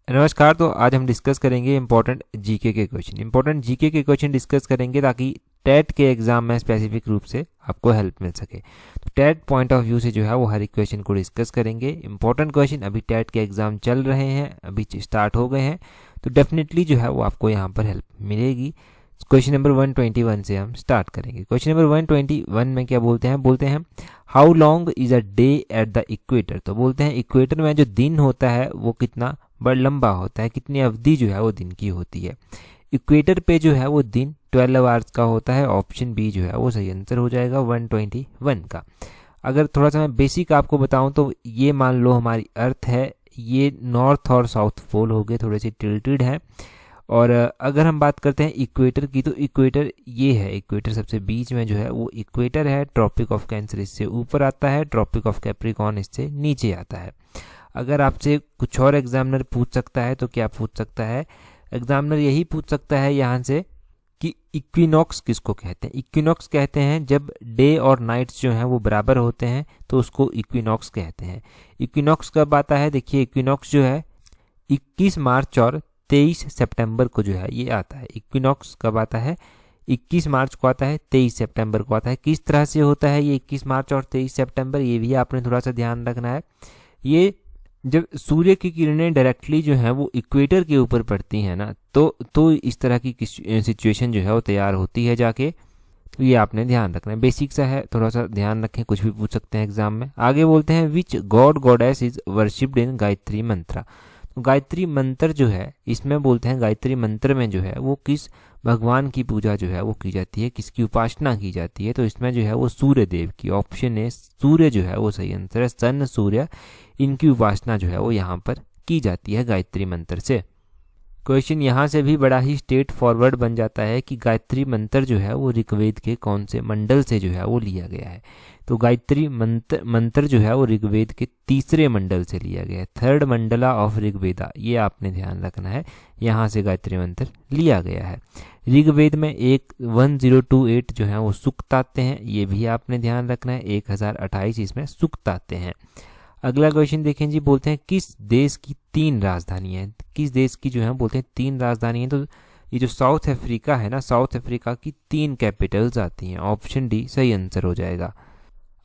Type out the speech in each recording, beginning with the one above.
नमस्कार। तो आज हम डिस्कस करेंगे इंपॉर्टेंट जीके के क्वेश्चन। इंपॉर्टेंट जीके के क्वेश्चन डिस्कस करेंगे ताकि टेट के एग्जाम में स्पेसिफिक रूप से आपको हेल्प मिल सके। तो टेट पॉइंट ऑफ व्यू से जो है वो हर एक क्वेश्चन को डिस्कस करेंगे। इंपॉर्टेंट क्वेश्चन, अभी टेट के एग्जाम चल रहे हैं, अभी स्टार्ट हो गए हैं, तो डेफिनेटली जो है वो आपको यहाँ पर हेल्प मिलेगी। क्वेश्चन नंबर 121 से हम स्टार्ट करेंगे। क्वेश्चन नंबर 121 में क्या बोलते हैं how long is a day at the equator. तो बोलते हैं इक्वेटर में जो दिन होता है वो कितना बड़ा लंबा होता है, कितनी अवधि जो है वो दिन की होती है। इक्वेटर पे जो है वो दिन 12 आवर्स का होता है। ऑप्शन बी जो है वो सही आंसर हो जाएगा 121 का। अगर थोड़ा सा मैं बेसिक आपको बताऊं तो ये मान लो हमारी अर्थ है, ये नॉर्थ और साउथ पोल हो गए, थोड़े से टिल्टेड है। और अगर हम बात करते हैं इक्वेटर की, तो इक्वेटर ये है, इक्वेटर सबसे बीच में जो है वो इक्वेटर है। ट्रॉपिक ऑफ कैंसर इससे ऊपर आता है, ट्रॉपिक ऑफ कैप्रिकॉर्न इससे नीचे आता है। अगर आपसे कुछ और एग्जामिनर पूछ सकता है तो क्या पूछ सकता है, एग्जामिनर यही पूछ सकता है यहाँ से कि इक्विनॉक्स किसको कहते हैं। इक्विनॉक्स कहते हैं जब डे और नाइट्स जो हैं वो बराबर होते हैं, तो उसको इक्विनॉक्स कहते हैं। इक्विनॉक्स कब आता है, देखिए इक्विनॉक्स जो है 21 मार्च और 23 सितंबर को जो है ये आता है। इक्विनॉक्स कब आता है, 21 मार्च को आता है, 23 सितंबर को आता है। किस तरह से होता है ये 21 मार्च और 23 सितंबर, ये भी आपने थोड़ा सा ध्यान रखना है। ये जब सूर्य की किरणें डायरेक्टली जो है वो इक्वेटर के ऊपर पड़ती हैं ना, तो इस तरह की सिचुएशन जो है वो तैयार होती है जाके। तो ये आपने ध्यान रखना है, बेसिक सा है, थोड़ा सा ध्यान रखें, कुछ भी पूछ सकते हैं एग्जाम में। आगे बोलते हैं which god goddess is worshipped in Gayatri mantra. तो गायत्री मंत्र जो है, इसमें बोलते हैं गायत्री मंत्र में जो है वो किस भगवान की पूजा जो है वो की जाती है, किसकी उपासना की जाती है। तो इसमें जो है वो सूर्य देव की, ऑप्शन है सूर्य जो है वो सही आंसर है। सन, सूर्य, इनकी उपासना जो है वो यहाँ पर की जाती है गायत्री मंत्र से। क्वेश्चन यहाँ से भी बड़ा ही स्ट्रेट फॉरवर्ड बन जाता है कि गायत्री मंत्र जो है वो ऋग्वेद के कौन से मंडल से जो है वो लिया गया है। तो गायत्री मंत्र जो है वो ऋग्वेद के 3रे मंडल से लिया गया है, 3rd मंडला ऑफ ऋग्वेदा, ये आपने ध्यान रखना है। यहाँ से गायत्री मंत्र लिया गया है। ऋग्वेद में 1028 जो है वो सूक्त आते हैं, ये भी आपने ध्यान रखना है। 1028 इसमें सूक्त आते हैं। अगला क्वेश्चन देखें जी, बोलते हैं किस देश की 3 राजधानियां हैं। किस देश की जो है बोलते हैं 3 राजधानियां। तो ये जो साउथ अफ्रीका है ना, साउथ अफ्रीका की 3 कैपिटल्स आती हैं। ऑप्शन डी सही आंसर हो जाएगा।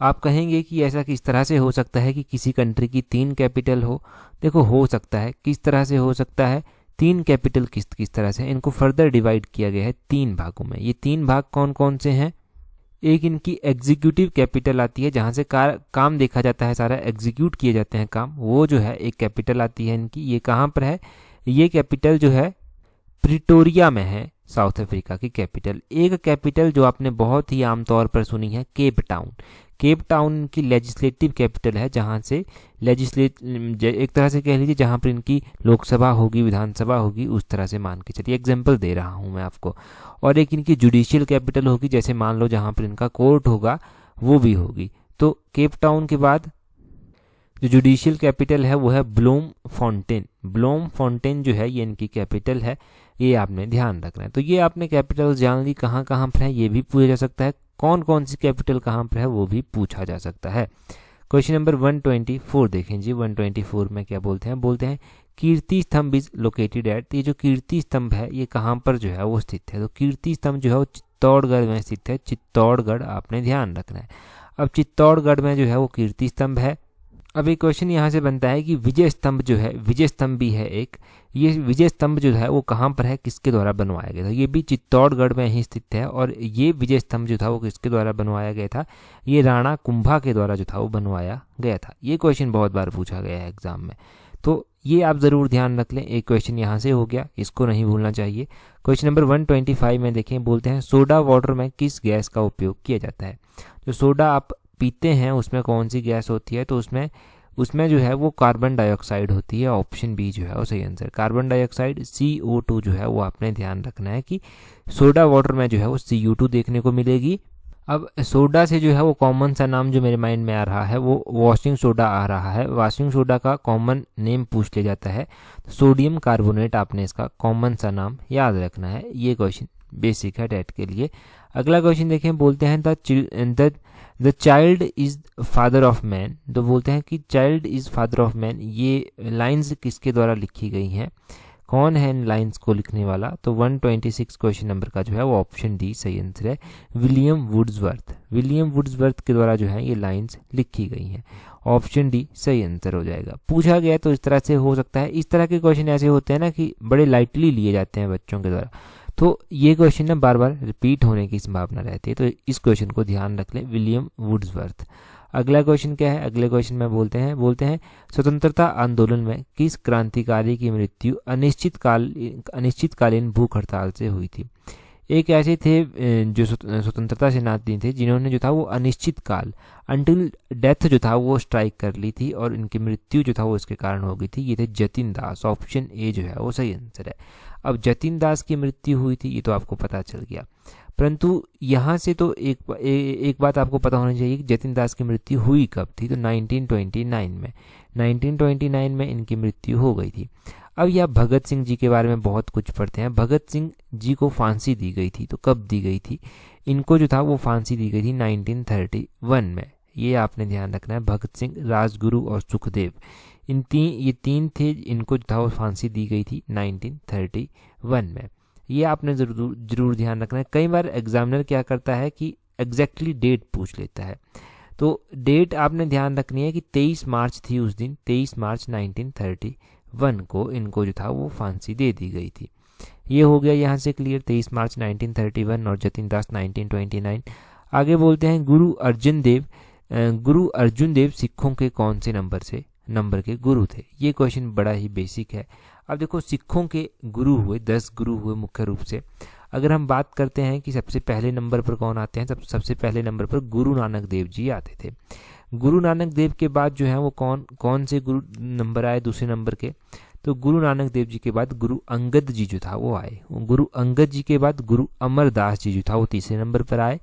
आप कहेंगे कि ऐसा किस तरह से हो सकता है कि किसी कंट्री की 3 कैपिटल हो। देखो हो सकता है, किस तरह से हो सकता है, 3 कैपिटल किस तरह से, इनको फर्दर डिवाइड किया गया है 3 भागों में। ये 3 भाग कौन कौन से हैं, एक इनकी एग्जीक्यूटिव कैपिटल आती है, जहाँ से काम देखा जाता है, सारा एग्जीक्यूट किए जाते हैं काम, वो जो है एक कैपिटल आती है इनकी। ये कहाँ पर है, ये कैपिटल जो है प्रिटोरिया में है, साउथ अफ्रीका की कैपिटल। एक कैपिटल जो आपने बहुत ही आमतौर पर सुनी है, केप टाउन। केप टाउन की लेजिस्लेटिव कैपिटल है, जहाँ से एक तरह से कह लीजिए जहाँ पर इनकी लोकसभा होगी, विधानसभा होगी, उस तरह से मान के चलिए, एग्जाम्पल दे रहा हूँ मैं आपको। और एक इनकी जुडिशियल कैपिटल होगी, जैसे मान लो जहाँ पर इनका कोर्ट होगा वो भी होगी। तो केप टाउन के बाद जो जुडिशियल कैपिटल है वो है ब्लूम फाउंटेन। ब्लूम फाउंटेन जो है ये इनकी कैपिटल है, ये आपने ध्यान रखना है। तो ये आपने कैपिटल जान ली, कहाँ कहाँ पर है ये भी पूछा जा सकता है, कौन कौन सी कैपिटल कहाँ पर है वो भी पूछा जा सकता है। क्वेश्चन नंबर 124 देखें जी। 124 में क्या बोलते हैं कीर्ति स्तंभ इज लोकेटेड एट। ये जो कीर्ति स्तंभ है ये कहाँ पर जो है वो स्थित है। तो कीर्ति स्तंभ जो है वो चित्तौड़गढ़ में स्थित है। चित्तौड़गढ़ आपने ध्यान रखना है। अब चित्तौड़गढ़ में जो है वो कीर्ति स्तंभ है। अब एक क्वेश्चन यहाँ से बनता है कि विजय स्तंभ जो है, विजय स्तंभ भी है एक, ये विजय स्तंभ जो है वो कहाँ पर है, किसके द्वारा बनवाया गया था। ये भी चित्तौड़गढ़ में ही स्थित है। और ये विजय स्तंभ जो था वो किसके द्वारा बनवाया गया था, ये राणा कुंभा के द्वारा जो था वो बनवाया गया था। ये क्वेश्चन बहुत बार पूछा गया है एग्जाम में, तो ये आप ज़रूर ध्यान रख लें। एक क्वेश्चन यहाँ से हो गया, इसको नहीं भूलना चाहिए। क्वेश्चन नंबर 125 में देखें, बोलते हैं सोडा वाटर में किस गैस का उपयोग किया जाता है। जो सोडा आप पीते हैं उसमें कौन सी गैस होती है, तो उसमें जो है वो कार्बन डाइऑक्साइड होती है। ऑप्शन बी जो है वो सही आंसर, कार्बन डाइऑक्साइड CO2 जो है वो आपने ध्यान रखना है कि सोडा वाटर में जो है वो CO2 देखने को मिलेगी। अब सोडा से जो है वो कॉमन सा नाम जो मेरे माइंड में आ रहा है वो वॉशिंग सोडा आ रहा है। वॉशिंग सोडा का कॉमन नेम पूछ लिया जाता है, सोडियम कार्बोनेट आपने इसका कॉमन सा नाम याद रखना है। ये क्वेश्चन बेसिक है टेट के लिए। अगला क्वेश्चन देखें, बोलते हैं the child is father of man. तो बोलते हैं कि child is father of man, ये लाइंस किसके द्वारा लिखी गई हैं, कौन है इन लाइंस को लिखने वाला? तो 126 क्वेश्चन नंबर का जो है वो ऑप्शन डी सही आंसर है, विलियम वुड्सवर्थ। विलियम वुड्सवर्थ के द्वारा जो है ये लाइंस लिखी गई हैं, ऑप्शन डी सही आंसर हो जाएगा। पूछा गया तो इस तरह से हो सकता है, इस तरह के क्वेश्चन ऐसे होते हैं ना कि बड़े लाइटली लिए जाते हैं बच्चों के द्वारा, तो ये क्वेश्चन ना बार बार रिपीट होने की संभावना रहती है, तो इस क्वेश्चन को ध्यान रख लें, विलियम वुड्सवर्थ। अगला क्वेश्चन क्या है, अगले क्वेश्चन में बोलते हैं स्वतंत्रता आंदोलन में किस क्रांतिकारी की मृत्यु अनिश्चितकालीन भूख हड़ताल से हुई थी? एक ऐसे थे जो स्वतंत्रता सेनानी थे जिन्होंने जो था वो अनिश्चितकाल अंटिल डेथ जो था वो स्ट्राइक कर ली थी और इनकी मृत्यु जो था वो इसके कारण हो गई थी। ये थे जतिन दास, ऑप्शन ए जो है वो सही आंसर है। अब जतिन दास की मृत्यु हुई थी ये तो आपको पता चल गया, परंतु यहाँ से तो एक बात आपको पता होनी चाहिए कि जतिन दास की मृत्यु हुई कब थी, तो 1929 में इनकी मृत्यु हो गई थी। अब यह भगत सिंह जी के बारे में बहुत कुछ पढ़ते हैं। भगत सिंह जी को फांसी दी गई थी, तो कब दी गई थी? इनको जो था वो फांसी दी गई थी 1931 में, ये आपने ध्यान रखना है। भगत सिंह, राजगुरु और सुखदेव, ये तीन थे, इनको जो था वो फांसी दी गई थी 1931 में, ये आपने जरूर ध्यान रखना है। कई बार एग्जामिनर क्या करता है कि एग्जैक्टली डेट पूछ लेता है, तो डेट आपने ध्यान रखनी है कि 23 मार्च थी उस दिन, 23 मार्च 1931 को इनको जो था वो फांसी दे दी गई थी। ये हो गया यहाँ से क्लियर, 23 मार्च 1931 और जतिन दास 1929। आगे बोलते हैं गुरु अर्जुन देव सिखों के कौन से नंबर के गुरु थे? ये क्वेश्चन बड़ा ही बेसिक है। अब देखो, सिखों के गुरु हुए 10 गुरु हुए मुख्य रूप से। अगर हम बात करते हैं कि सबसे पहले नंबर पर कौन आते हैं, सबसे पहले नंबर पर गुरु नानक देव जी आते थे। गुरु नानक देव के बाद जो है वो कौन से गुरु नंबर आए दूसरे नंबर के? तो गुरु नानक देव जी के बाद गुरु अंगद जी जो था वो आए। गुरु अंगद जी के बाद गुरु अमरदास जी जो था वो तीसरे नंबर पर आए।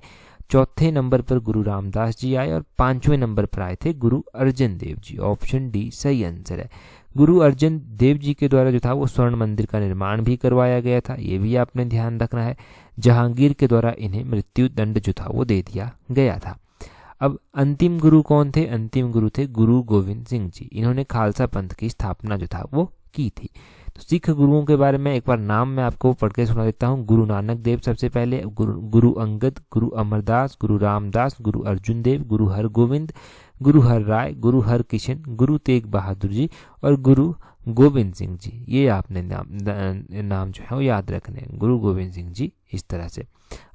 चौथे नंबर पर गुरु रामदास जी आए और 5वें नंबर पर आए थे गुरु अर्जन देव जी, ऑप्शन डी सही आंसर है। गुरु अर्जन देव जी के द्वारा जो था वो स्वर्ण मंदिर का निर्माण भी करवाया गया था, ये भी आपने ध्यान रखना है। जहांगीर के द्वारा इन्हें मृत्यु दंड जो था वो दे दिया गया था। अब अंतिम गुरु कौन थे? अंतिम गुरु थे गुरु गोविंद सिंह जी, इन्होंने खालसा पंथ की स्थापना जो था वो की थी। तो सिख गुरुओं के बारे में एक बार नाम मैं आपको पढ़ के सुना देता हूँ। गुरु नानक देव सबसे पहले, गुरु अंगद, गुरु अमरदास, गुरु रामदास, गुरु अर्जुन देव, गुरु हरगोविंद, गुरु हर राय, गुरु हर किशन, गुरु तेग बहादुर जी और गुरु गोविंद सिंह जी। ये आपने नाम जो है वो याद रखने, गुरु गोविंद सिंह जी, इस तरह से।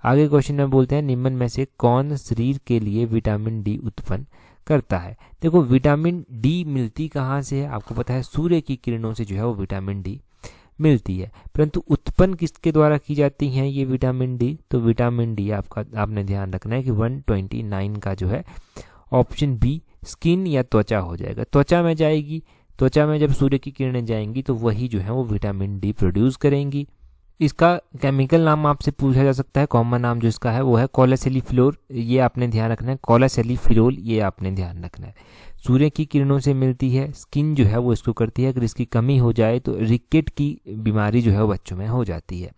आगे क्वेश्चन में बोलते हैं निम्न में से कौन शरीर के लिए विटामिन डी उत्पन्न करता है? देखो, विटामिन डी मिलती कहाँ से है? आपको पता है सूर्य की किरणों से जो है वो विटामिन डी मिलती है, परंतु उत्पन्न किसके द्वारा की जाती है ये विटामिन डी? तो विटामिन डी आपने ध्यान रखना है कि 129 का जो है ऑप्शन बी स्किन या त्वचा हो जाएगा। त्वचा में जाएगी, त्वचा में जब सूर्य की किरणें जाएंगी तो वही जो है वो विटामिन डी प्रोड्यूस करेंगी। इसका केमिकल नाम आपसे पूछा जा सकता है, कॉमन नाम जो इसका है वो है कोलेसेलिफिलोर, ये आपने ध्यान रखना है। कोलेसेलिफिरोल, ये आपने ध्यान रखना है। सूर्य की किरणों से मिलती है, स्किन जो है वो इसको करती है, अगर इसकी कमी हो जाए तो रिकेट की बीमारी जो है वो बच्चों में हो जाती है।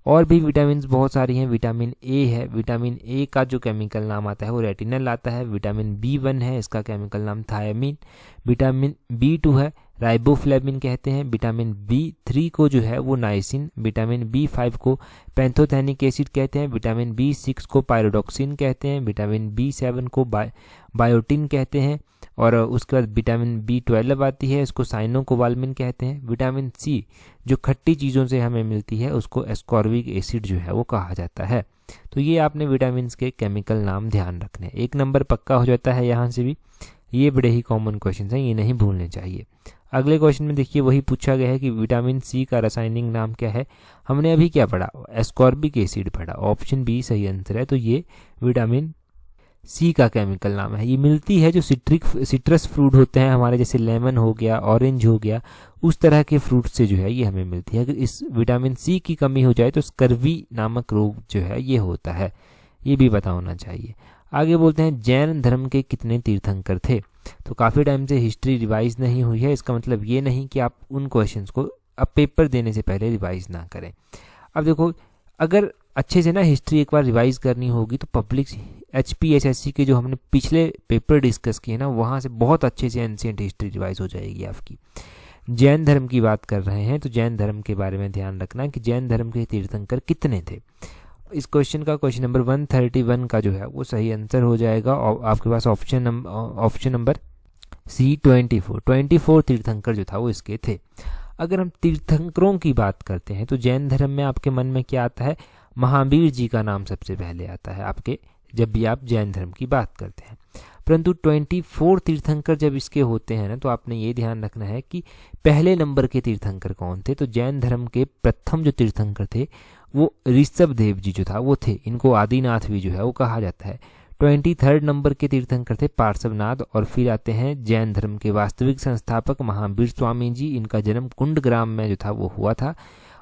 और भी विटामिन बहुत सारी हैं। विटामिन ए है, विटामिन ए का जो केमिकल नाम आता है वो रेटिनल आता है। विटामिन B1 है, इसका केमिकल नाम थायमिन। विटामिन B2 है, राइबोफ्लेविन कहते हैं। विटामिन B3 को जो है वो नाइसिन। विटामिन B5 को पैंथोथेनिक एसिड कहते हैं। विटामिन B6 को पायरोडॉक्सिन कहते हैं। विटामिन B7 को बायोटिन कहते हैं। और उसके बाद विटामिन B12 आती है, इसको साइनोकोबाल्मिन कहते हैं। विटामिन C जो खट्टी चीज़ों से हमें मिलती है उसको एस्कॉर्बिक एसिड जो है वो कहा जाता है। तो ये आपने विटामिन के केमिकल नाम ध्यान रखने, एक नंबर पक्का हो जाता है यहाँ से भी। ये बड़े ही कॉमन क्वेश्चन हैं, ये नहीं भूलने चाहिए। अगले क्वेश्चन में देखिए वही पूछा गया है कि विटामिन C का रासायनिक नाम क्या है? हमने अभी क्या पढ़ा? एस्कॉर्बिक एसिड पढ़ा, ऑप्शन बी सही आंसर है। तो ये विटामिन C का केमिकल नाम है। ये मिलती है जो सिट्रस फ्रूट होते हैं हमारे, जैसे लेमन हो गया, ऑरेंज हो गया, उस तरह के फ्रूट से जो है ये हमें मिलती है। अगर इस विटामिन C की कमी हो जाए तो स्कर्वी नामक रोग जो है ये होता है, ये भी पता होना चाहिए। आगे बोलते हैं जैन धर्म के कितने तीर्थंकर थे? तो काफ़ी टाइम से हिस्ट्री रिवाइज नहीं हुई है, इसका मतलब ये नहीं कि आप उन क्वेश्चंस को अब पेपर देने से पहले रिवाइज ना करें। अब देखो, अगर अच्छे से ना हिस्ट्री एक बार रिवाइज करनी होगी तो पब्लिक HPSSC के जो हमने पिछले पेपर डिस्कस किए ना वहाँ से बहुत अच्छे से एंशिएंट हिस्ट्री रिवाइज हो जाएगी आपकी। जैन धर्म की बात कर रहे हैं तो जैन धर्म के बारे में ध्यान रखना कि जैन धर्म के तीर्थंकर कितने थे। इस क्वेश्चन का क्वेश्चन नंबर 131 का जो है वो सही आंसर हो जाएगा। और आपके पास ऑप्शन नंबर C 24 तीर्थंकर जो था वो इसके थे। अगर हम तीर्थंकरों की बात करते हैं तो जैन धर्म में आपके मन में क्या आता है? महावीर जी का नाम सबसे पहले आता है आपके, जब भी आप जैन धर्म की बात करते हैं। परंतु 24 तीर्थंकर जब इसके होते हैं ना तो आपने ये ध्यान रखना है कि पहले नंबर के तीर्थंकर कौन थे। तो जैन धर्म के प्रथम जो तीर्थंकर थे वो ऋषभ देव जी जो था वो थे। इनको आदिनाथ भी जो है वो कहा जाता है। 23 नंबर के तीर्थंकर थे पार्श्वनाथ। और फिर आते हैं जैन धर्म के वास्तविक संस्थापक महावीर स्वामी जी। इनका जन्म कुंडग्राम में जो था वो हुआ था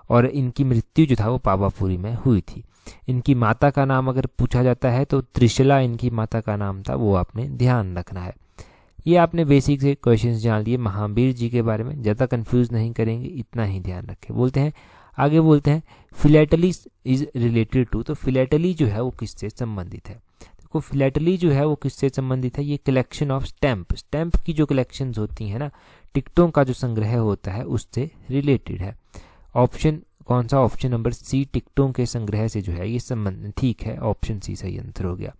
और इनकी मृत्यु जो था वो पावापुरी में हुई थी। इनकी माता का नाम अगर पूछा जाता है तो त्रिशला इनकी माता का नाम था, वो आपने ध्यान रखना है। ये आपने बेसिक से क्वेश्चंस जान लिए महावीर जी के बारे में, ज़्यादा कंफ्यूज नहीं करेंगे, इतना ही ध्यान रखें। आगे बोलते हैं फिलेटली इज रिलेटेड टू। तो फिलेटली जो है वो किससे संबंधित है? देखो फिलेटली जो है वो किससे संबंधित है? ये कलेक्शन ऑफ स्टैम्प की जो कलेक्शंस होती हैं ना, टिकटों का जो संग्रह होता है उससे रिलेटेड है। ऑप्शन कौन सा? ऑप्शन नंबर C टिकटों के संग्रह से जो है ये संबंध। ठीक है, ऑप्शन C सही आंसर हो गया।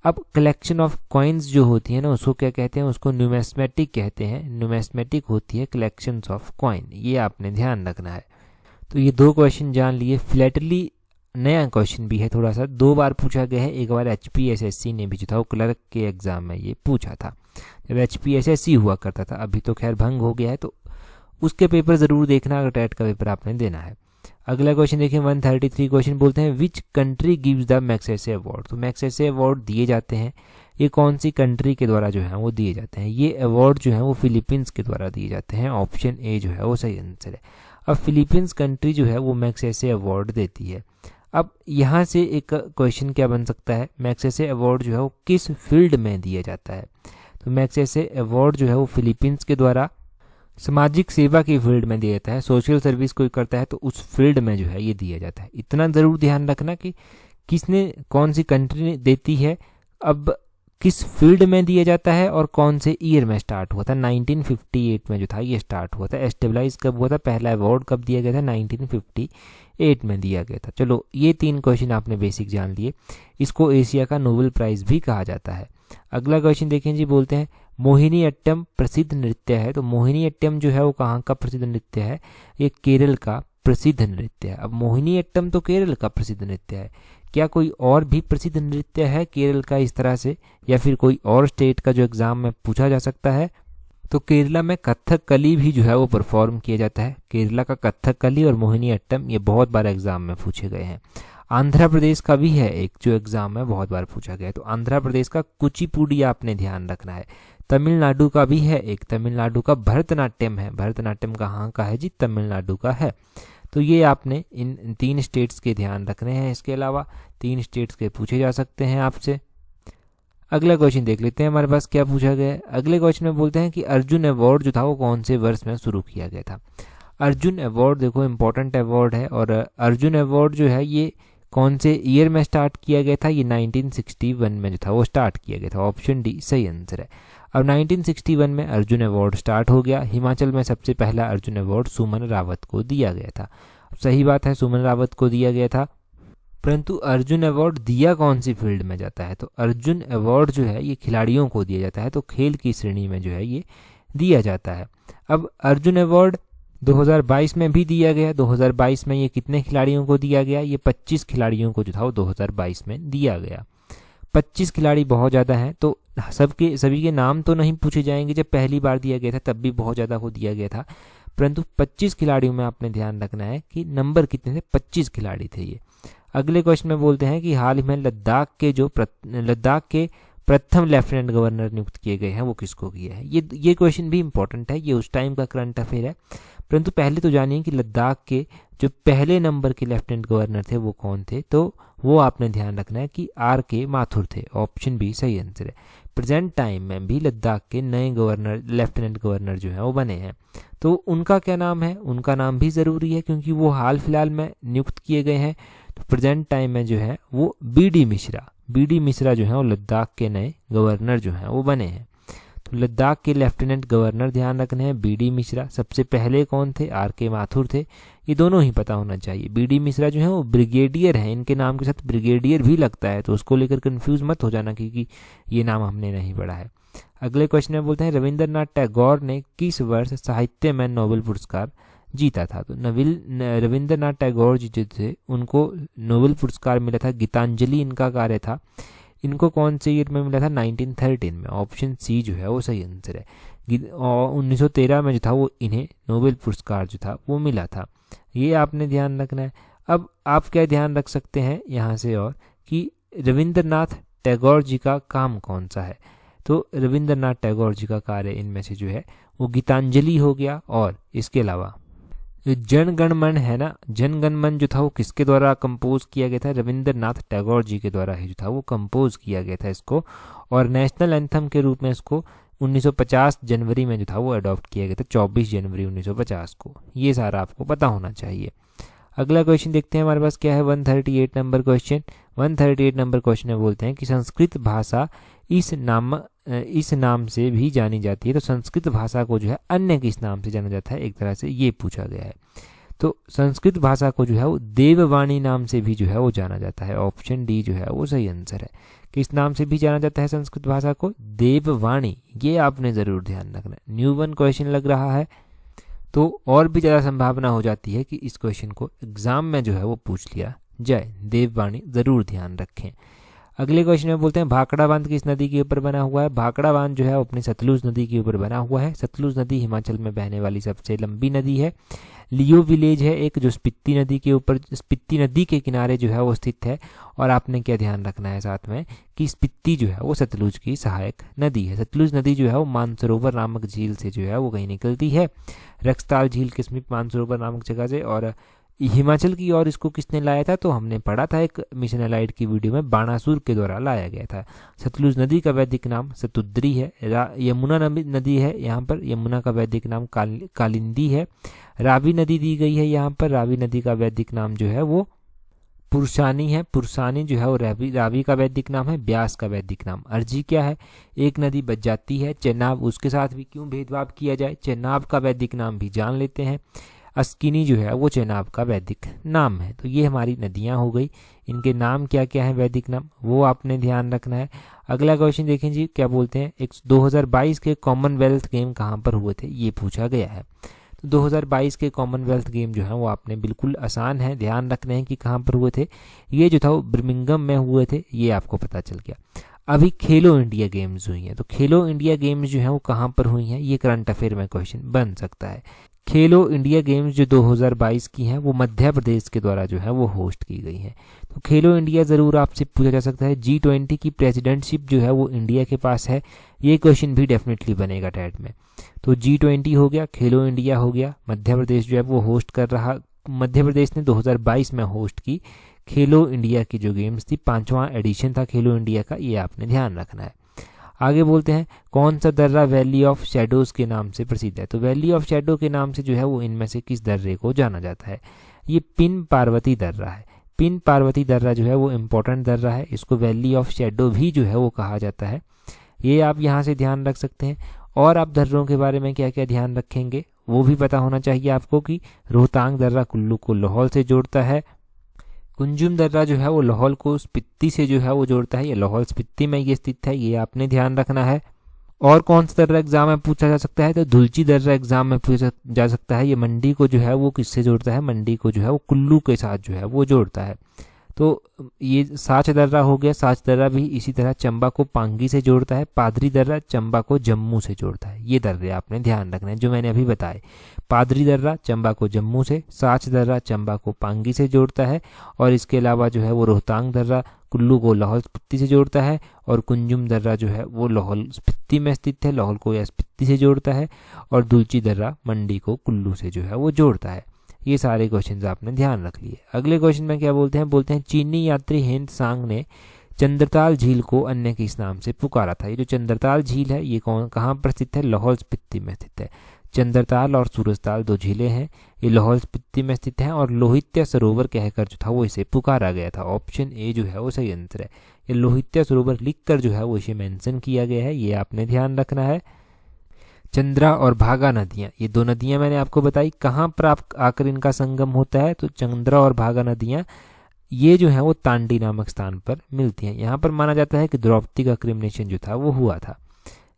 अब कलेक्शन ऑफ कॉइन्स जो होती है ना उसको क्या कहते हैं? उसको न्यूमेस्मेटिक कहते हैं। न्यूमेस्मेटिक होती है कलेक्शंस ऑफ कॉइन, ये आपने ध्यान रखना है। तो ये 2 क्वेश्चन जान लिए। फिलेटली नया क्वेश्चन भी है, थोड़ा सा 2 बार पूछा गया है। एक बार HPSSC ने भी जो था वो क्लर्क के एग्जाम में ये पूछा था, जब HPSSC हुआ करता था। अभी तो खैर भंग हो गया है, तो उसके पेपर ज़रूर देखना अगर टेट का पेपर आपने देना है। अगला क्वेश्चन देखिए 133 क्वेश्चन बोलते हैं which country gives the Magsaysay award. तो मैग्सेसे अवार्ड दिए जाते हैं, ये कौन सी कंट्री के द्वारा जो है वो दिए जाते हैं? ये अवार्ड जो है वो फिलीपींस के द्वारा दिए जाते हैं। ऑप्शन A जो है वो सही आंसर है। अब फिलीपींस कंट्री जो है वो मैग्सेसे अवार्ड देती है। अब यहाँ से एक क्वेश्चन क्या बन सकता है? मैग्सेसे अवार्ड जो है वो किस फील्ड में दिया जाता है? तो मैग्सेसे अवार्ड जो है वो फिलीपींस के द्वारा सामाजिक सेवा की फील्ड में दिया जाता है। सोशल सर्विस कोई करता है तो उस फील्ड में जो है ये दिया जाता है। इतना ज़रूर ध्यान रखना कि किसने, कौन सी कंट्री ने देती है, अब किस फील्ड में दिया जाता है और कौन से ईयर में स्टार्ट हुआ था। 1958 में जो था ये स्टार्ट हुआ था। एस्टेब्लाइज कब हुआ था? पहला अवार्ड कब दिया गया था? 1958 में दिया गया था। चलो ये 3 क्वेश्चन आपने बेसिक जान लिए। इसको एशिया का नोबेल प्राइज भी कहा जाता है। अगला क्वेश्चन देखें जी, बोलते हैं मोहिनी अट्टम प्रसिद्ध नृत्य है। तो मोहिनी अट्टम जो है वो कहाँ का प्रसिद्ध नृत्य है? ये केरल का प्रसिद्ध नृत्य है। अब मोहिनी अट्टम तो केरल का प्रसिद्ध नृत्य है, क्या कोई और भी प्रसिद्ध नृत्य है केरल का इस तरह से, या फिर कोई और स्टेट का जो एग्जाम में पूछा जा सकता है? तो केरला में कथकली भी जो है वो परफॉर्म किया जाता है। केरला का कथकली और मोहिनी अट्टम ये बहुत बार एग्जाम में पूछे गए हैं। आंध्र प्रदेश का भी है एक जो एग्जाम में बहुत बार पूछा गया है, तो आंध्र प्रदेश का कुचिपुड़ी आपने ध्यान रखना है। तमिलनाडु का भी है एक, तमिलनाडु का भरतनाट्यम है। भरतनाट्यम कहाँ का है जी? तमिलनाडु का है। तो ये आपने इन 3 स्टेट्स के ध्यान रखने हैं। इसके अलावा 3 स्टेट्स के पूछे जा सकते हैं आपसे। अगला क्वेश्चन देख लेते हैं हमारे पास क्या पूछा गया है। अगले क्वेश्चन में बोलते हैं कि अर्जुन अवार्ड जो था वो कौन से वर्ष में शुरू किया गया था। अर्जुन अवार्ड देखो इंपॉर्टेंट अवार्ड है, और अर्जुन अवार्ड जो है ये कौन से ईयर में स्टार्ट किया गया था? ये 1961 में जो था वो स्टार्ट किया गया था। ऑप्शन D सही आंसर है। अब 1961 में अर्जुन अवार्ड स्टार्ट हो गया। हिमाचल में सबसे पहला अर्जुन अवार्ड सुमन रावत को दिया गया था। सही बात है, सुमन रावत को दिया गया था। परंतु अर्जुन अवार्ड दिया कौन सी फील्ड में जाता है? तो अर्जुन अवार्ड जो है ये खिलाड़ियों को दिया जाता है, तो खेल की श्रेणी में जो है ये दिया जाता है। अब अर्जुन अवार्ड 2022 में भी दिया गया। 2022 में ये कितने खिलाड़ियों को दिया गया? ये 25 खिलाड़ियों को जो था वो 2022 में दिया गया। 25 खिलाड़ी बहुत ज़्यादा हैं, तो सभी के नाम तो नहीं पूछे जाएंगे। जब पहली बार दिया गया था तब भी बहुत ज़्यादा को दिया गया था, परंतु 25 खिलाड़ियों में आपने ध्यान रखना है कि नंबर कितने थे, 25 खिलाड़ी थे ये। अगले क्वेश्चन में बोलते हैं कि हाल ही में लद्दाख के प्रथम लेफ्टिनेंट गवर्नर नियुक्त किए गए हैं, वो किसको किए हैं? ये क्वेश्चन भी इंपॉर्टेंट है, ये उस टाइम का करंट अफेयर है। परंतु पहले तो जानिए कि लद्दाख के जो पहले नंबर के लेफ्टिनेंट गवर्नर थे वो कौन थे? तो वो आपने ध्यान रखना है कि R.K. माथुर थे। ऑप्शन B सही आंसर है। प्रेजेंट टाइम में भी लद्दाख के नए गवर्नर, लेफ्टिनेंट गवर्नर जो हैं वो बने हैं, तो उनका क्या नाम है? उनका नाम भी ज़रूरी है क्योंकि वो हाल फिलहाल में नियुक्त किए गए हैं। तो प्रेजेंट टाइम में जो है वो बी डी मिश्रा जो है वो लद्दाख के नए गवर्नर जो हैं वो बने हैं। तो लद्दाख के लेफ्टिनेंट गवर्नर ध्यान रखने हैं बी डी मिश्रा। सबसे पहले कौन थे? आर के माथुर थे। ये दोनों ही पता होना चाहिए। बी डी मिश्रा जो है वो ब्रिगेडियर हैं, इनके नाम के साथ ब्रिगेडियर भी लगता है, तो उसको लेकर कंफ्यूज मत हो जाना क्योंकि ये नाम हमने नहीं पढ़ा है। अगले क्वेश्चन में बोलते हैं रविंद्रनाथ टैगोर ने किस वर्ष साहित्य में नोबेल पुरस्कार जीता था? तो रविंद्रनाथ टैगोर जी जो थे उनको नोबेल पुरस्कार मिला था, गीतांजलि इनका कार्य था। इनको कौन से ईयर में मिला था? 1913 में। ऑप्शन सी जो है वो सही आंसर है। 1913 में जो था वो इन्हें नोबेल पुरस्कार जो था वो मिला था। ये आपने ध्यान रखना है। अब आप क्या ध्यान रख सकते हैं यहाँ से और कि रविंद्रनाथ टैगोर जी का काम कौन सा है? तो रविंद्रनाथ टैगोर जी का कार्य इनमें से जो है वो गीतांजलि हो गया, और इसके अलावा जन गण मन है ना, जन गण मन जो था वो किसके द्वारा कंपोज किया गया था? रविंद्रनाथ टैगोर जी के द्वारा ही जो था वो कंपोज किया गया था इसको, और नेशनल एंथम के रूप में इसको 1950 जनवरी में जो था वो अडॉप्ट किया गया था, 24 जनवरी 1950 को। ये सारा आपको पता होना चाहिए। अगला क्वेश्चन देखते हैं हमारे पास क्या है। 138 नंबर क्वेश्चन। 138 नंबर क्वेश्चन में बोलते हैं कि संस्कृत भाषा इस नाम से भी जानी जाती है। तो संस्कृत भाषा को जो है अन्य किस नाम से जाना जाता है, एक तरह से ये पूछा गया है। तो संस्कृत भाषा को जो है वो देववाणी नाम से भी जो है वो जाना जाता है। ऑप्शन डी जो है वो सही आंसर है। किस नाम से भी जाना जाता है संस्कृत भाषा को? देववाणी। ये आपने जरूर ध्यान रखना। न्यू वन क्वेश्चन लग रहा है तो और भी ज़्यादा संभावना हो जाती है कि इस क्वेश्चन को एग्जाम में जो है वो पूछ लिया जाए। देववाणी जरूर ध्यान रखें। अगले क्वेश्चन में बोलते हैं भाखड़ा बांध किस नदी के ऊपर बना हुआ है? भाखड़ा बांध जो है अपनी सतलुज नदी के ऊपर बना हुआ है। सतलुज नदी हिमाचल में बहने वाली सबसे लंबी नदी है। लियो विलेज है एक जो स्पीति नदी के ऊपर, स्पीति नदी के किनारे जो है वो स्थित है। और आपने क्या ध्यान रखना है साथ में कि स्पीति जो है वो सतलुज की सहायक नदी है। सतलुज नदी जो है वो मानसरोवर नामक झील से जो है वो कहीं निकलती है, रक्सताल झील के समीप मानसरोवर नामक जगह से। और हिमाचल की ओर इसको किसने लाया था? तो हमने पढ़ा था एक मिशन एलाइड की वीडियो में, बाणासुर के द्वारा लाया गया था। सतलुज नदी का वैदिक नाम सतुद्री है। यमुना नदी है यहाँ पर, यमुना का वैदिक नाम कालिंदी है। रावी नदी दी गई है यहाँ पर, रावी नदी का वैदिक नाम जो है वो पुरुषानी है। पुरुषानी जो है वो रावी का वैदिक नाम है। ब्यास का वैदिक नाम अर्जी क्या है? एक नदी बच जाती है चेनाब, उसके साथ भी क्यों भेदभाव किया जाए? चेनाब का वैदिक नाम भी जान लेते हैं। अस्किनी जो है वो चेनाब का वैदिक नाम है। तो ये हमारी नदियां हो गई, इनके नाम क्या क्या है वैदिक नाम वो आपने ध्यान रखना है। अगला क्वेश्चन देखें जी, क्या बोलते हैं 2022 के कॉमनवेल्थ गेम कहाँ पर हुए थे, ये पूछा गया है। तो 2022 के कॉमनवेल्थ गेम जो है वो आपने बिल्कुल आसान है, ध्यान रखने हैं कि कहाँ पर हुए थे। ये जो था वो बर्मिंघम में हुए थे, ये आपको पता चल गया। अभी खेलो इंडिया गेम्स हुई हैं, तो खेलो इंडिया गेम्स जो है वो कहाँ पर हुई हैं, ये करंट अफेयर में क्वेश्चन बन सकता है। खेलो इंडिया गेम्स जो 2022 की हैं वो मध्य प्रदेश के द्वारा जो है वो होस्ट की गई हैं। तो खेलो इंडिया ज़रूर आपसे पूछा जा सकता है। G20 की प्रेसिडेंटशिप जो है वो इंडिया के पास है, ये क्वेश्चन भी डेफिनेटली बनेगा टेट में। तो G20 हो गया, खेलो इंडिया हो गया, मध्य प्रदेश जो है वो होस्ट कर रहा, मध्य प्रदेश ने 2022 में होस्ट की खेलो इंडिया की जो गेम्स थी, 5वां एडिशन था खेलो इंडिया का, ये आपने ध्यान रखना है। आगे बोलते हैं कौन सा दर्रा वैली ऑफ शैडोज के नाम से प्रसिद्ध है। तो वैली ऑफ शैडो के नाम से जो है वो इनमें से किस दर्रे को जाना जाता है? ये पिन पार्वती दर्रा है। पिन पार्वती दर्रा जो है वो इम्पोर्टेंट दर्रा है, इसको वैली ऑफ शैडो भी जो है वो कहा जाता है। ये आप यहाँ से ध्यान रख सकते हैं। और आप दर्रों के बारे में क्या क्या ध्यान रखेंगे वो भी पता होना चाहिए आपको कि रोहतांग दर्रा कुल्लू को लाहौल से जोड़ता है। कुंजुम दर्रा जो है वो लाहौल को स्पीति से जो है वो जोड़ता है, ये लाहौल स्पीति में ये स्थित है, ये आपने ध्यान रखना है। और कौन सा दर्रा एग्जाम में पूछा जा सकता है? तो धुलची दर्रा एग्जाम में पूछा जा सकता है। ये मंडी को जो है वो किससे जोड़ता है? मंडी को जो है वो कुल्लू के साथ जो है वो जोड़ता है। तो ये साच दर्रा हो गया, साच दर्रा भी इसी तरह चंबा को पांगी से जोड़ता है। पादरी दर्रा चंबा को जम्मू से जोड़ता है। ये दर्रे आपने ध्यान रखना है जो मैंने अभी बताए। पादरी दर्रा चंबा को जम्मू से, साच दर्रा चंबा को पांगी से जोड़ता है, और इसके अलावा जो है वो रोहतांग दर्रा कुल्लू को लाहौल स्पीति से जोड़ता है, और कुंजुम दर्रा जो है वो लाहौल स्पीति में स्थित है, लाहौल को या स्पीति से जोड़ता है, और दुलची दर्रा मंडी को कुल्लू से जो है वो जोड़ता है। ये सारे क्वेश्चन आपने ध्यान रख लिए। अगले क्वेश्चन में क्या बोलते हैं? बोलते हैं चीनी यात्री हेन सांग ने चंद्रताल झील को अन्य किस नाम से पुकारा था। ये जो चंद्रताल झील है ये कहाँ पर स्थित है? लाहौल स्पीति में स्थित है। चंद्रताल और सूरजताल 2 झीलें हैं। ये लाहौल स्पीति में स्थित हैं और लोहित्य सरोवर कहकर जो था वो इसे पुकारा गया था। ऑप्शन ए जो है वो सही आंसर है। ये लोहित्य सरोवर लिखकर जो है वो इसे मेंशन किया गया है, ये आपने ध्यान रखना है। चंद्रा और भागा नदियाँ, ये 2 नदियाँ मैंने आपको बताई कहाँ पर आकर इनका संगम होता है। तो चंद्रा और भागा नदियाँ ये जो है वो तांडी नामक स्थान पर मिलती हैं। यहाँ पर माना जाता है कि द्रौपदी का क्रिमिनेशन जो था वो हुआ था,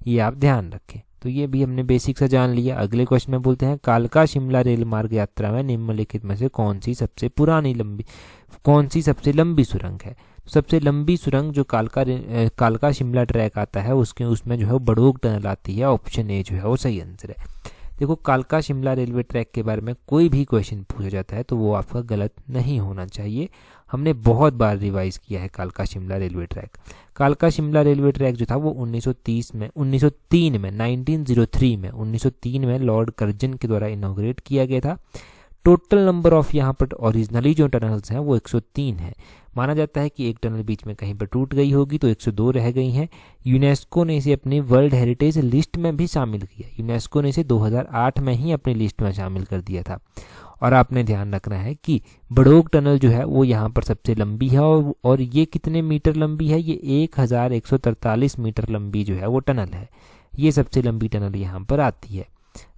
ये आप ध्यान रखें। तो ये भी हमने बेसिक से जान लिया। अगले क्वेश्चन में बोलते हैं कालका शिमला रेल मार्ग यात्रा में निम्नलिखित में से कौन सी सबसे लंबी सुरंग है। सबसे लंबी सुरंग जो कालका शिमला ट्रैक आता है उसमें जो है बड़ोग टनल आती है। ऑप्शन ए जो है वो सही आंसर है। देखो कालका शिमला रेलवे ट्रैक के बारे में कोई भी क्वेश्चन पूछा जाता है तो वो आपका गलत नहीं होना चाहिए। हमने बहुत बार रिवाइज किया है कालका शिमला रेलवे ट्रैक। कालका शिमला रेलवे ट्रैक जो था वो 1903 में लॉर्ड कर्जन के द्वारा इनॉग्रेट किया गया था। टोटल नंबर ऑफ यहाँ पर ओरिजिनली जो टनल्स हैं वो 103 है। माना जाता है कि एक टनल बीच में कहीं पर टूट गई होगी तो 102 रह गई हैं। यूनेस्को ने इसे अपनी वर्ल्ड हेरिटेज लिस्ट में भी शामिल किया। यूनेस्को ने इसे 2008 में ही अपनी लिस्ट में शामिल कर दिया था। और आपने ध्यान रखना है कि बड़ोग टनल जो है वो यहाँ पर सबसे लंबी है और ये कितने मीटर लंबी है, ये 1143 मीटर लंबी जो है वो टनल है। ये सबसे लंबी टनल यहाँ पर आती है,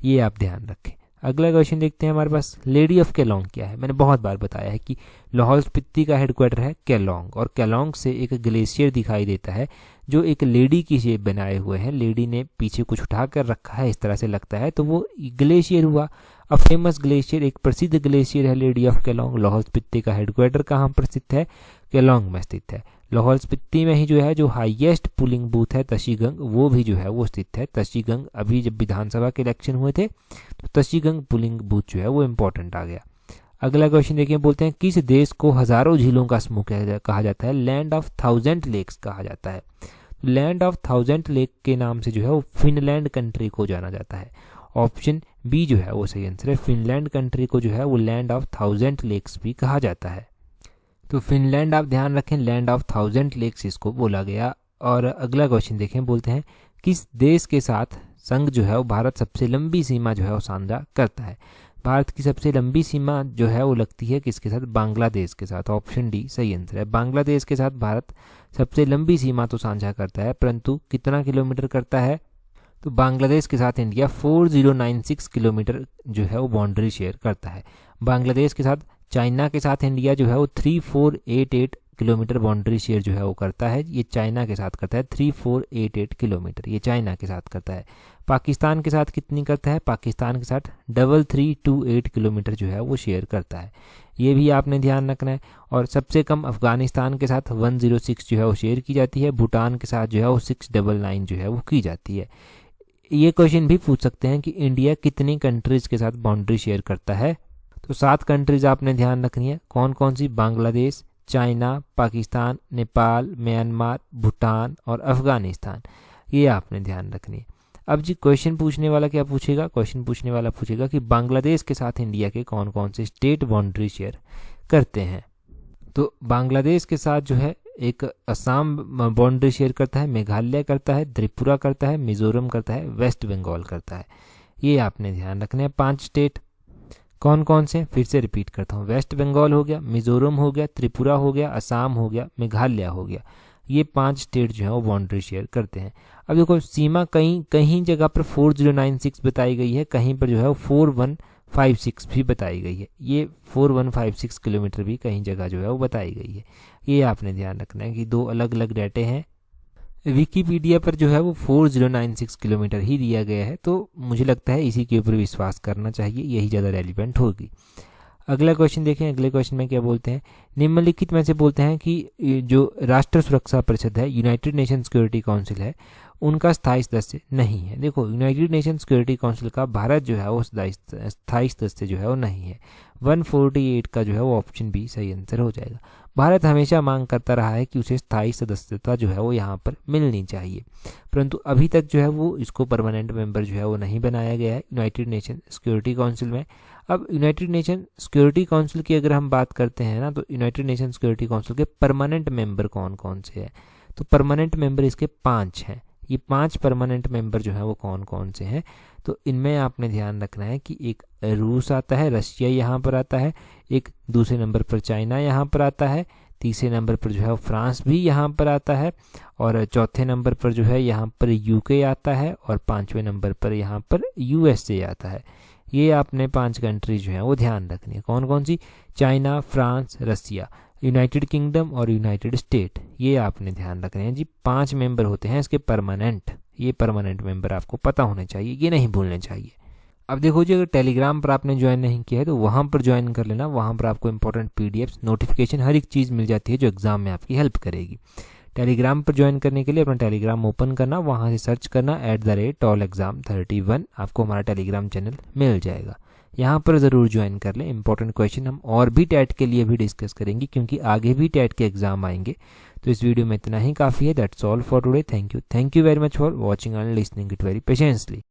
ये आप ध्यान रखें। अगला क्वेश्चन देखते हैं हमारे पास लेडी ऑफ केलोंग क्या है। मैंने बहुत बार बताया है कि लाहौल स्पीति का हेडक्वार्टर है केलोंग और केलोंग से एक ग्लेशियर दिखाई देता है जो एक लेडी की शेप बनाए हुए हैं। लेडी ने पीछे कुछ उठा कर रखा है इस तरह से लगता है, तो वो ग्लेशियर हुआ। अब फेमस ग्लेशियर, एक प्रसिद्ध ग्लेशियर है लेडी ऑफ केलोंग। लाहौल स्पीति का हेडक्वार्टर कहाँ पर स्थित है, केलोंग में स्थित है। लाहौल स्पीति में ही जो है जो हाईएस्ट पुलिंग बूथ है तशीगंग, वो भी जो है वो स्थित है। तशीगंग अभी जब विधानसभा के इलेक्शन हुए थे तो तशीगंग पुलिंग बूथ जो है वो इंपॉर्टेंट आ गया। अगला क्वेश्चन देखिए, बोलते हैं किस देश को हजारों झीलों का समूह कहा जाता है, लैंड ऑफ 1000 लेक्स कहा जाता है। लैंड ऑफ 1000 लेक के नाम से जो है वो फिनलैंड कंट्री को जाना जाता है। ऑप्शन बी जो है वो सही आंसर है। फिनलैंड कंट्री को जो है वो लैंड ऑफ 1000 लेक्स भी कहा जाता है। तो फिनलैंड आप ध्यान रखें, लैंड ऑफ 1000 लेक्स इसको बोला गया। और अगला क्वेश्चन देखें, बोलते हैं किस देश के साथ संघ जो है वो भारत सबसे लंबी सीमा जो है वो साझा करता है। भारत की सबसे लंबी सीमा जो है वो लगती है किसके साथ, बांग्लादेश के साथ। ऑप्शन डी सही आंसर है। बांग्लादेश के साथ भारत सबसे लंबी सीमा तो साझा करता है, परंतु कितना किलोमीटर करता है, तो बांग्लादेश के साथ इंडिया 4096 किलोमीटर जो है वो बाउंड्री शेयर करता है। बांग्लादेश के साथ चाइना के साथ इंडिया जो है वो 3488 किलोमीटर बाउंड्री शेयर जो है वो करता है। ये चाइना के साथ करता है 3488 किलोमीटर, ये चाइना के साथ करता है। पाकिस्तान के साथ कितनी करता है, पाकिस्तान के साथ 3328 किलोमीटर जो है वो शेयर करता है, ये भी आपने ध्यान रखना है। और सबसे कम अफगानिस्तान के साथ 106 जो है वो शेयर की जाती है। भूटान के साथ जो है वो 699 जो है वो की जाती है। ये क्वेश्चन भी पूछ सकते हैं कि इंडिया कितनी कंट्रीज के साथ बाउंड्री शेयर करता है, तो 7 कंट्रीज आपने ध्यान रखनी है। कौन कौन सी, बांग्लादेश, चाइना, पाकिस्तान, नेपाल, म्यांमार, भूटान और अफगानिस्तान, ये आपने ध्यान रखनी है। अब जी क्वेश्चन पूछने वाला क्या पूछेगा, क्वेश्चन पूछने वाला पूछेगा कि बांग्लादेश के साथ इंडिया के कौन कौन से स्टेट बाउंड्री शेयर करते हैं। तो बांग्लादेश के साथ जो है एक असम बाउंड्री शेयर करता है, मेघालय करता है, त्रिपुरा करता है, मिजोरम करता है, वेस्ट बंगाल करता है, ये आपने ध्यान रखना है। 5 स्टेट कौन कौन से, फिर से रिपीट करता हूँ, वेस्ट बंगाल हो गया, मिजोरम हो गया, त्रिपुरा हो गया, असम हो गया, मेघालय हो गया, ये 5 स्टेट जो है वो बाउंड्री शेयर करते हैं। अब देखो सीमा कहीं जगह पर 4096 बताई गई है, कहीं पर जो है वो 4156 भी बताई गई है। ये 4156 किलोमीटर भी कहीं जगह जो है वो बताई गई है, ये आपने ध्यान रखना है कि 2 अलग अलग डाटे हैं। विकीपीडिया पर जो है वो 4096 किलोमीटर ही दिया गया है, तो मुझे लगता है इसी के ऊपर विश्वास करना चाहिए, यही ज़्यादा रेलिवेंट होगी। अगला क्वेश्चन देखें, अगले क्वेश्चन में क्या बोलते हैं, निम्नलिखित में से बोलते हैं कि जो राष्ट्र सुरक्षा परिषद है, यूनाइटेड नेशन सिक्योरिटी काउंसिल है, उनका स्थायी सदस्य नहीं है। देखो यूनाइटेड नेशन सिक्योरिटी काउंसिल का भारत जो है वो स्थायी सदस्य जो है वो नहीं है। 148 का जो है वो ऑप्शन बी सही आंसर हो जाएगा। भारत हमेशा मांग करता रहा है कि उसे स्थायी सदस्यता जो है वो यहाँ पर मिलनी चाहिए, परंतु अभी तक जो है वो इसको परमानेंट मेंबर जो है वो नहीं बनाया गया है यूनाइटेड नेशन सिक्योरिटी काउंसिल में। अब यूनाइटेड नेशन सिक्योरिटी काउंसिल की अगर हम बात करते हैं ना, तो यूनाइटेड नेशन सिक्योरिटी काउंसिल के परमानेंट मेंबर कौन कौन से हैं, तो परमानेंट मेंबर इसके 5 हैं, ये 5 परमानेंट मेंबर जो है वो कौन कौन से हैं, तो इनमें आपने ध्यान रखना है कि एक रूस आता है, रशिया यहाँ पर आता है, एक दूसरे नंबर पर चाइना यहाँ पर आता है, तीसरे नंबर पर जो है फ्रांस भी यहाँ पर आता है, और चौथे नंबर पर जो है यहाँ पर यूके आता है, और 5वें नंबर पर यहाँ पर यूएसए आता है। ये आपने 5 कंट्री जो है वो ध्यान रखनी है। कौन कौन सी? चाइना, फ्रांस, रसिया, यूनाइटेड किंगडम और यूनाइटेड स्टेट, ये आपने ध्यान रखने हैं जी। 5 मेंबर होते हैं इसके परमानेंट, ये परमानेंट मेंबर आपको पता होने चाहिए, ये नहीं भूलने चाहिए। अब देखो जी, अगर टेलीग्राम पर आपने ज्वाइन नहीं किया है तो वहाँ पर ज्वाइन कर लेना। वहाँ पर आपको इंपॉर्टेंट पीडीएफ्स, नोटिफिकेशन, हर एक चीज़ मिल जाती है जो एग्जाम में आपकी हेल्प करेगी। टेलीग्राम पर ज्वाइन करने के लिए अपना टेलीग्राम ओपन करना, वहाँ से सर्च करना @tolexam31, आपको हमारा टेलीग्राम चैनल मिल जाएगा। यहाँ पर ज़रूर ज्वाइन कर लें। इंपॉर्टेंट क्वेश्चन हम और भी टैट के लिए भी डिस्कस करेंगे, क्योंकि आगे भी टैट के एग्जाम आएंगे। तो इस वीडियो में इतना ही काफ़ी है। That's all for today. Thank you very much for watching and listening it very patiently.